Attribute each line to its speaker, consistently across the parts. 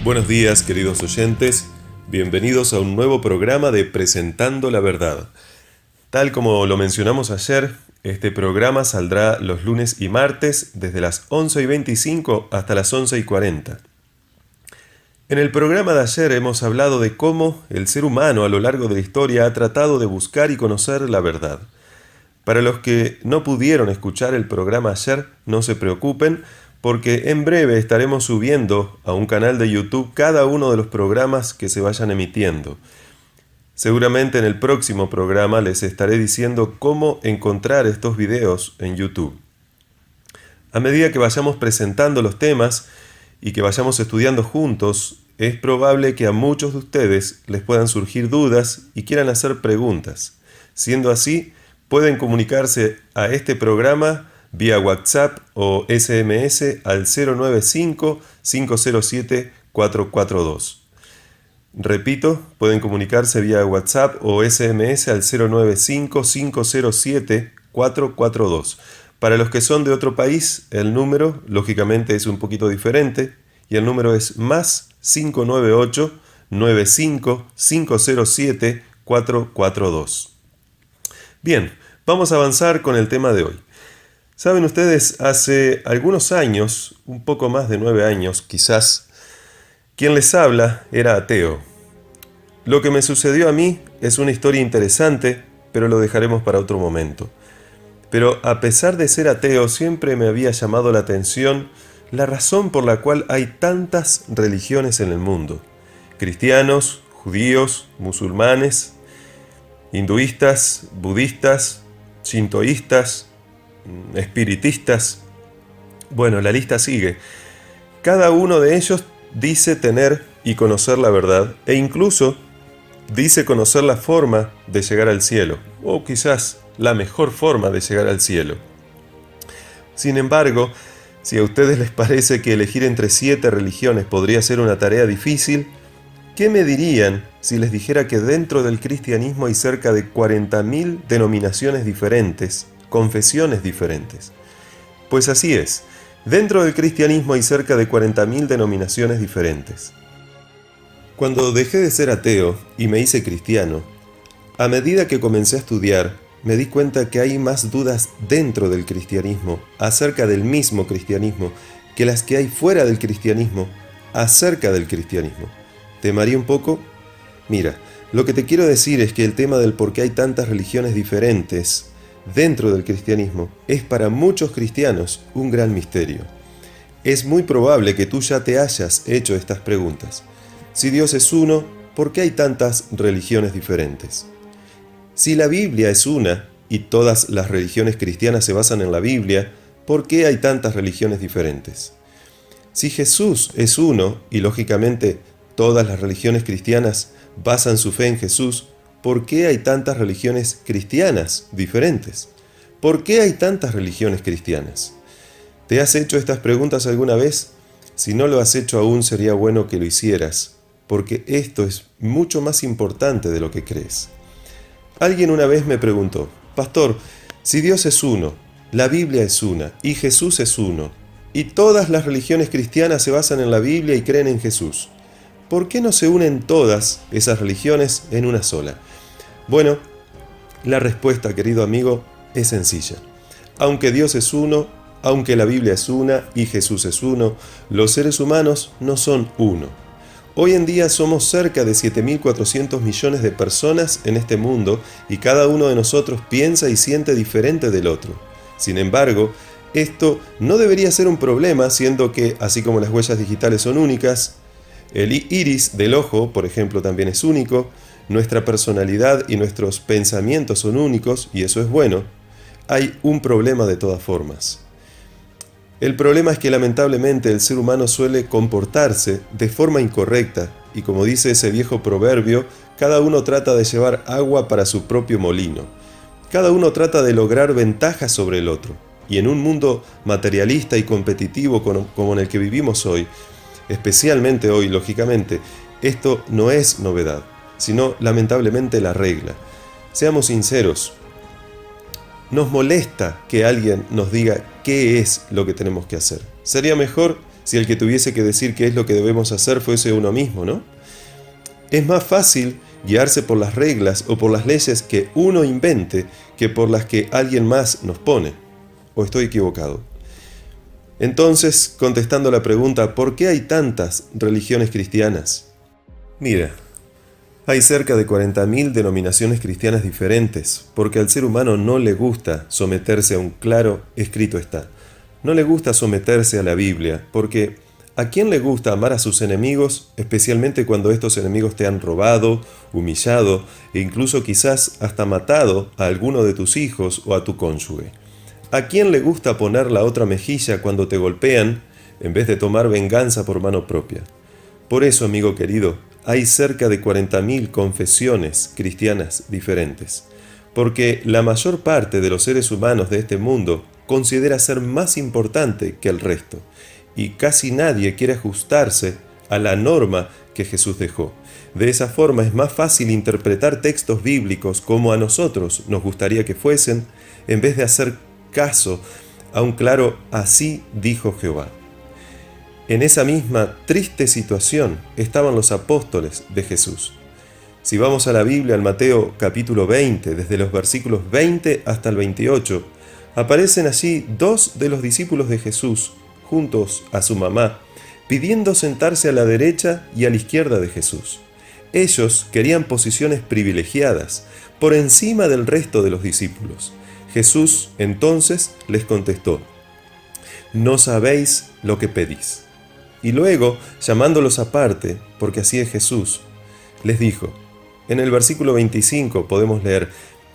Speaker 1: Buenos días, queridos oyentes. Bienvenidos a un nuevo programa de Presentando la Verdad. Tal como lo mencionamos ayer, este programa saldrá los lunes y martes desde las 11:25 hasta las 11:40. En el programa de ayer hemos hablado de cómo el ser humano a lo largo de la historia ha tratado de buscar y conocer la verdad. Para los que no pudieron escuchar el programa ayer, no se preocupen, porque en breve estaremos subiendo a un canal de YouTube cada uno de los programas que se vayan emitiendo. Seguramente en el próximo programa les estaré diciendo cómo encontrar estos videos en YouTube. A medida que vayamos presentando los temas y que vayamos estudiando juntos, es probable que a muchos de ustedes les puedan surgir dudas y quieran hacer preguntas. Siendo así, pueden comunicarse a este programa vía WhatsApp o SMS al 095-507-442. Repito, pueden comunicarse vía WhatsApp o SMS al 095-507-442. Para los que son de otro país, el número lógicamente es un poquito diferente y el número es más 598-95-507-442. Bien, vamos a avanzar con el tema de hoy. Saben ustedes, hace algunos años, un poco más de 9 años quizás, quien les habla era ateo. Lo que me sucedió a mí es una historia interesante, pero lo dejaremos para otro momento. Pero a pesar de ser ateo, siempre me había llamado la atención la razón por la cual hay tantas religiones en el mundo. Cristianos, judíos, musulmanes, hinduistas, budistas, shintoístas, espiritistas. Bueno, la lista sigue. Cada uno de ellos dice tener y conocer la verdad e incluso dice conocer la forma de llegar al cielo, o quizás la mejor forma de llegar al cielo. Sin embargo, si a ustedes les parece que elegir entre 7 religiones podría ser una tarea difícil, ¿qué me dirían si les dijera que dentro del cristianismo hay cerca de 40.000 denominaciones diferentes, confesiones diferentes? Pues así es, dentro del cristianismo hay cerca de 40.000 denominaciones diferentes. Cuando dejé de ser ateo y me hice cristiano, a medida que comencé a estudiar, me di cuenta que hay más dudas dentro del cristianismo acerca del mismo cristianismo que las que hay fuera del cristianismo acerca del cristianismo. ¿Te mareé un poco? Mira, lo que te quiero decir es que el tema del por qué hay tantas religiones diferentes dentro del cristianismo es para muchos cristianos un gran misterio. Es muy probable que tú ya te hayas hecho estas preguntas. Si Dios es uno, ¿por qué hay tantas religiones diferentes? Si la Biblia es una, y todas las religiones cristianas se basan en la Biblia, ¿por qué hay tantas religiones diferentes? Si Jesús es uno, y lógicamente todas las religiones cristianas basan su fe en Jesús, ¿por qué hay tantas religiones cristianas diferentes? ¿Por qué hay tantas religiones cristianas? ¿Te has hecho estas preguntas alguna vez? Si no lo has hecho aún, sería bueno que lo hicieras, porque esto es mucho más importante de lo que crees. Alguien una vez me preguntó: Pastor, si Dios es uno, la Biblia es una, y Jesús es uno, y todas las religiones cristianas se basan en la Biblia y creen en Jesús, ¿por qué no se unen todas esas religiones en una sola? Bueno, la respuesta, querido amigo, es sencilla. Aunque Dios es uno, aunque la Biblia es una y Jesús es uno, los seres humanos no son uno. Hoy en día somos cerca de 7.400 millones de personas en este mundo y cada uno de nosotros piensa y siente diferente del otro. Sin embargo, esto no debería ser un problema, siendo que, así como las huellas digitales son únicas, el iris del ojo, por ejemplo, también es único, nuestra personalidad y nuestros pensamientos son únicos, y eso es bueno. Hay un problema de todas formas. El problema es que lamentablemente el ser humano suele comportarse de forma incorrecta, y como dice ese viejo proverbio, cada uno trata de llevar agua para su propio molino. Cada uno trata de lograr ventajas sobre el otro, y en un mundo materialista y competitivo como en el que vivimos hoy, especialmente hoy, lógicamente, esto no es novedad, sino lamentablemente la regla. Seamos sinceros, nos molesta que alguien nos diga qué es lo que tenemos que hacer. Sería mejor si el que tuviese que decir qué es lo que debemos hacer fuese uno mismo, ¿no? Es más fácil guiarse por las reglas o por las leyes que uno invente que por las que alguien más nos pone. ¿O estoy equivocado? Entonces, contestando la pregunta, ¿por qué hay tantas religiones cristianas? Mira, hay cerca de 40.000 denominaciones cristianas diferentes, porque al ser humano no le gusta someterse a un claro escrito está. No le gusta someterse a la Biblia, porque ¿a quién le gusta amar a sus enemigos, especialmente cuando estos enemigos te han robado, humillado e incluso quizás hasta matado a alguno de tus hijos o a tu cónyuge? ¿A quién le gusta poner la otra mejilla cuando te golpean en vez de tomar venganza por mano propia? Por eso, amigo querido, hay cerca de 40.000 confesiones cristianas diferentes, porque la mayor parte de los seres humanos de este mundo considera ser más importante que el resto, y casi nadie quiere ajustarse a la norma que Jesús dejó. De esa forma es más fácil interpretar textos bíblicos como a nosotros nos gustaría que fuesen, en vez de hacer caso a un claro así dijo Jehová. En esa misma triste situación estaban los apóstoles de Jesús. Si vamos a la Biblia, al Mateo capítulo 20, desde los versículos 20 hasta el 28, aparecen allí dos de los discípulos de Jesús, juntos a su mamá, pidiendo sentarse a la derecha y a la izquierda de Jesús. Ellos querían posiciones privilegiadas, por encima del resto de los discípulos. Jesús entonces les contestó: «No sabéis lo que pedís». Y luego, llamándolos aparte, porque así es Jesús, les dijo, en el versículo 25 podemos leer: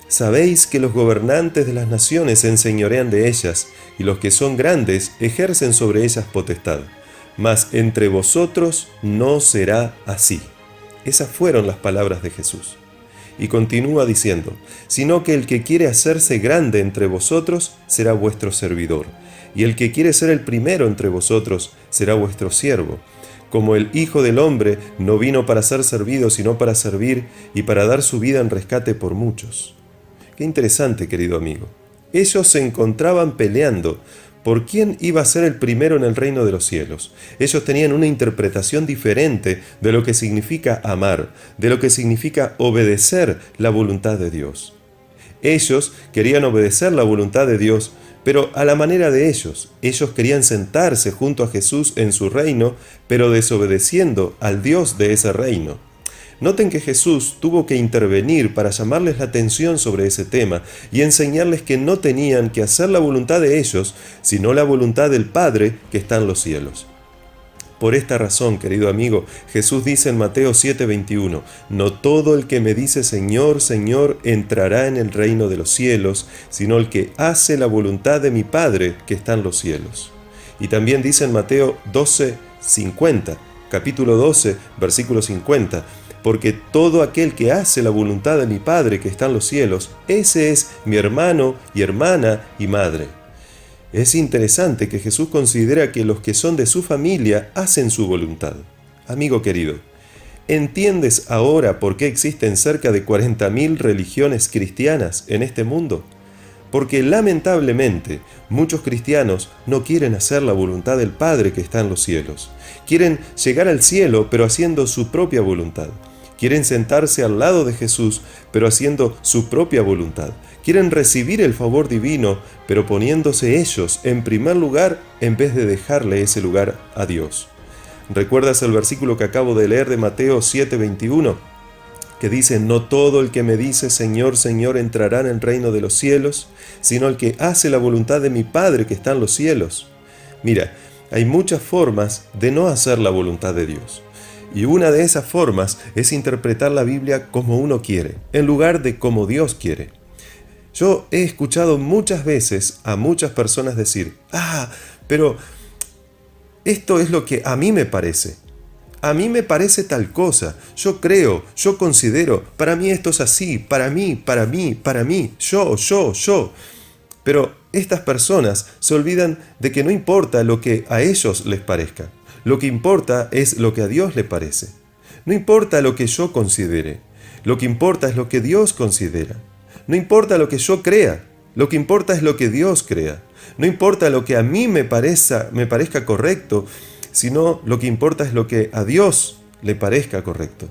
Speaker 1: «Sabéis que los gobernantes de las naciones se enseñorean de ellas, y los que son grandes ejercen sobre ellas potestad. Mas entre vosotros no será así». Esas fueron las palabras de Jesús. Y continúa diciendo: «Sino que el que quiere hacerse grande entre vosotros será vuestro servidor, y el que quiere ser el primero entre vosotros será vuestro siervo. Como el Hijo del Hombre no vino para ser servido, sino para servir y para dar su vida en rescate por muchos». Qué interesante, querido amigo. Ellos se encontraban peleando por quién iba a ser el primero en el reino de los cielos. Ellos tenían una interpretación diferente de lo que significa amar, de lo que significa obedecer la voluntad de Dios. Ellos querían obedecer la voluntad de Dios, pero a la manera de ellos. Ellos querían sentarse junto a Jesús en su reino, pero desobedeciendo al Dios de ese reino. Noten que Jesús tuvo que intervenir para llamarles la atención sobre ese tema y enseñarles que no tenían que hacer la voluntad de ellos, sino la voluntad del Padre que está en los cielos. Por esta razón, querido amigo, Jesús dice en Mateo 7:21, «No todo el que me dice Señor, Señor, entrará en el reino de los cielos, sino el que hace la voluntad de mi Padre que está en los cielos». Y también dice en Mateo 12:50, capítulo 12, versículo 50, «Porque todo aquel que hace la voluntad de mi Padre que está en los cielos, ese es mi hermano y hermana y madre». Es interesante que Jesús considera que los que son de su familia hacen su voluntad. Amigo querido, ¿entiendes ahora por qué existen cerca de 40.000 religiones cristianas en este mundo? Porque lamentablemente muchos cristianos no quieren hacer la voluntad del Padre que está en los cielos. Quieren llegar al cielo pero haciendo su propia voluntad. Quieren sentarse al lado de Jesús pero haciendo su propia voluntad. Quieren recibir el favor divino, pero poniéndose ellos en primer lugar en vez de dejarle ese lugar a Dios. ¿Recuerdas el versículo que acabo de leer de Mateo 7:21? Que dice: «No todo el que me dice Señor, Señor entrará en el reino de los cielos, sino el que hace la voluntad de mi Padre que está en los cielos». Mira, hay muchas formas de no hacer la voluntad de Dios. Y una de esas formas es interpretar la Biblia como uno quiere, en lugar de como Dios quiere. Yo he escuchado muchas veces a muchas personas decir: pero esto es lo que a mí me parece. A mí me parece tal cosa. Yo creo, yo considero, para mí esto es así, para mí, yo. Pero estas personas se olvidan de que no importa lo que a ellos les parezca. Lo que importa es lo que a Dios le parece. No importa lo que yo considere. Lo que importa es lo que Dios considera. No importa lo que yo crea, lo que importa es lo que Dios crea. No importa lo que a mí me parezca correcto, sino lo que importa es lo que a Dios le parezca correcto.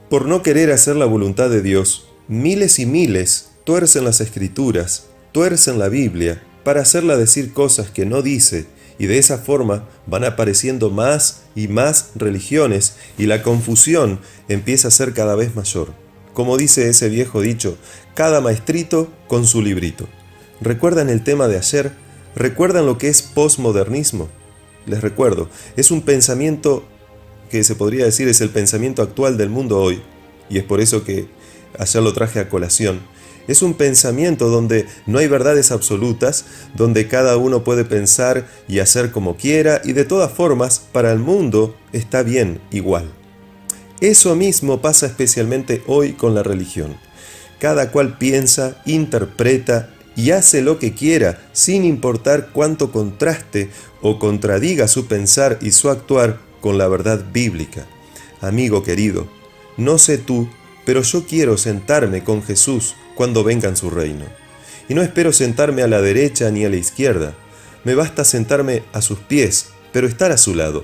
Speaker 1: Por no querer hacer la voluntad de Dios, miles y miles tuercen las Escrituras, tuercen la Biblia, para hacerla decir cosas que no dice, y de esa forma van apareciendo más y más religiones, y la confusión empieza a ser cada vez mayor. Como dice ese viejo dicho, cada maestrito con su librito. ¿Recuerdan el tema de ayer? ¿Recuerdan lo que es posmodernismo? Les recuerdo, es un pensamiento que se podría decir es el pensamiento actual del mundo hoy, y es por eso que ayer lo traje a colación. Es un pensamiento donde no hay verdades absolutas, donde cada uno puede pensar y hacer como quiera, y de todas formas, para el mundo está bien igual. Eso mismo pasa especialmente hoy con la religión. Cada cual piensa, interpreta y hace lo que quiera, sin importar cuánto contraste o contradiga su pensar y su actuar con la verdad bíblica. Amigo querido, no sé tú, pero yo quiero sentarme con Jesús cuando venga en su reino. Y no espero sentarme a la derecha ni a la izquierda. Me basta sentarme a sus pies, pero estar a su lado.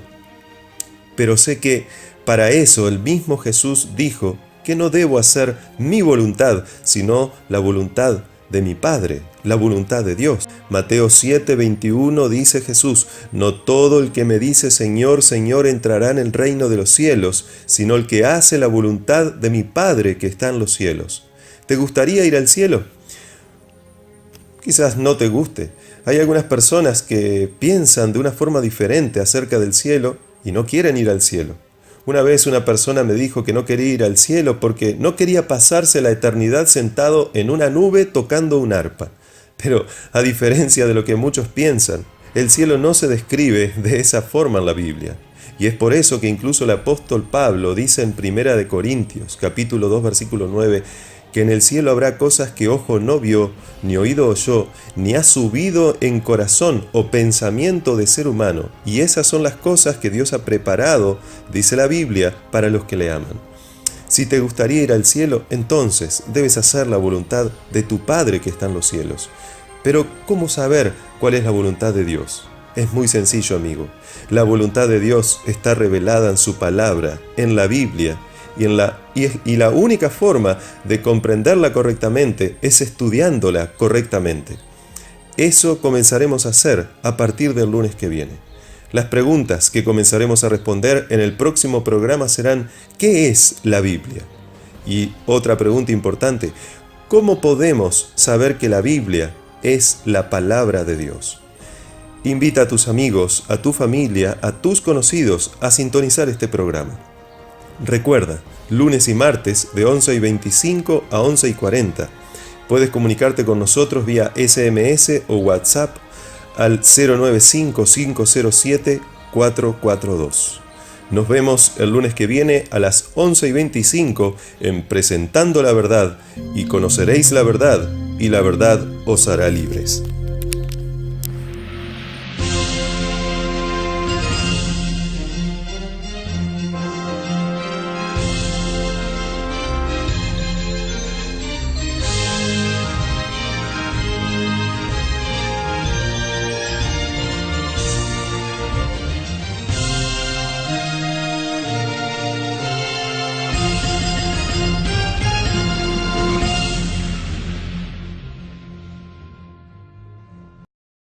Speaker 1: Pero sé que para eso el mismo Jesús dijo que no debo hacer mi voluntad, sino la voluntad de mi Padre, la voluntad de Dios. Mateo 7:21 dice Jesús: no todo el que me dice Señor, Señor entrará en el reino de los cielos, sino el que hace la voluntad de mi Padre que está en los cielos. ¿Te gustaría ir al cielo? Quizás no te guste. Hay algunas personas que piensan de una forma diferente acerca del cielo y no quieren ir al cielo. Una vez una persona me dijo que no quería ir al cielo porque no quería pasarse la eternidad sentado en una nube tocando un arpa. Pero a diferencia de lo que muchos piensan, el cielo no se describe de esa forma en la Biblia. Y es por eso que incluso el apóstol Pablo dice en 1 Corintios, capítulo 2, versículo 9, que en el cielo habrá cosas que ojo no vio, ni oído oyó, ni ha subido en corazón o pensamiento de ser humano. Y esas son las cosas que Dios ha preparado, dice la Biblia, para los que le aman. Si te gustaría ir al cielo, entonces debes hacer la voluntad de tu Padre que está en los cielos. Pero, ¿cómo saber cuál es la voluntad de Dios? Es muy sencillo, amigo. La voluntad de Dios está revelada en su palabra, en la Biblia, y la única forma de comprenderla correctamente es estudiándola correctamente. Eso comenzaremos a hacer a partir del lunes que viene. Las preguntas que comenzaremos a responder en el próximo programa serán: ¿qué es la Biblia? Y otra pregunta importante: ¿cómo podemos saber que la Biblia es la palabra de Dios? Invita a tus amigos, a tu familia, a tus conocidos a sintonizar este programa. Recuerda, lunes y martes de 11:25 a 11:40. Puedes comunicarte con nosotros vía SMS o WhatsApp al 095-507-442. Nos vemos el lunes que viene a las 11:25 en Presentando la Verdad, y conoceréis la verdad, y la verdad os hará libres.